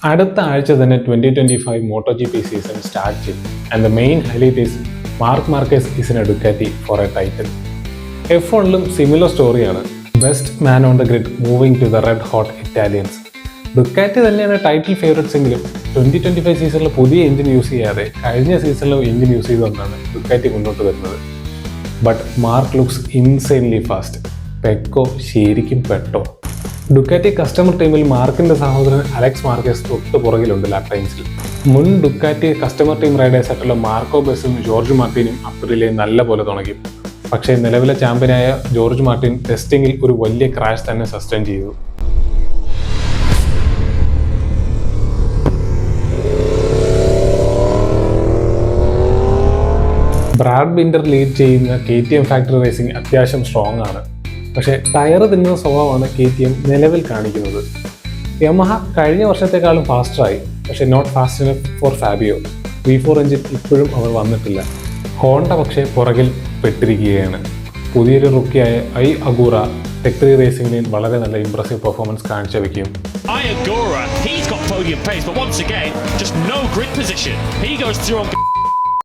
അടുത്ത ആഴ്ച തന്നെ 2025 MotoGP സീസൺ സ്റ്റാർട്ട് ചെയ്യും. And the main highlight is Marc Marquez is in a Ducati for a title. F1ലും similar സ്റ്റോറിയാണ്. Best man on the grid moving to the red hot Italians. Ducati തന്നെയാണ് title favourites എങ്കിലും 2025 സീസണിൽ പുതിയ engine use ചെയ്യാതെ കഴിഞ്ഞ സീസണിലും engine use ചെയ്തുകൊണ്ടാണ് ഡുക്കാറ്റി മുന്നോട്ട് വരുന്നത്. But Marc looks insanely fast. Pecco ശരിക്കും പെട്ടോ. ഡുക്കാറ്റി കസ്റ്റമർ ടീമിൽ മാർക്കിന്റെ സഹോദരൻ അലക്സ് മാർക്കേസ് തൊട്ട് പുറകിലുണ്ട് ലാപ് ടൈംസിൽ. മുൻ ഡുക്കാറ്റി കസ്റ്റമർ ടീം റൈഡേഴ്സ് ആയിട്ടുള്ള മാർക്കോ ബെസും ജോർജ് മാർട്ടിനും അപ്രിലെ നല്ല പോലെ തുടങ്ങി. പക്ഷേ നിലവിലെ ചാമ്പ്യനായ ജോർജ് മാർട്ടിൻ ടെസ്റ്റിംഗിൽ ഒരു വലിയ ക്രാഷ് തന്നെ സസ്റ്റെയിൻ ചെയ്തു. ബ്രാഡ് ബിൻഡർ ലീഡ് ചെയ്യുന്ന KTM ഫാക്ടറി റേസിംഗ് അത്യാവശ്യം സ്ട്രോങ് ആണ്. പക്ഷേ ടയർ തിന്നുന്ന സ്വഭാവമാണ് KTM നിലവിൽ കാണിക്കുന്നത്. യമഹ കഴിഞ്ഞ വർഷത്തെക്കാളും ഫാസ്റ്ററായി, പക്ഷേ not fast enough for Fabio. V4 engine ഇപ്പോഴും അവർ വന്നിട്ടില്ല. ഹോണ്ട പക്ഷേ പുറകിൽ പെട്ടിരിക്കുകയാണ്. പുതിയൊരു റുക്കിയായ അഗൂറ ടെക് 3 റേസിംഗിൽ വളരെ നല്ല ഇംപ്രസീവ് പെർഫോമൻസ് കാഴ്ചവെക്കും. Agura, he's got podium pace, but once again, just no grid position. He goes through on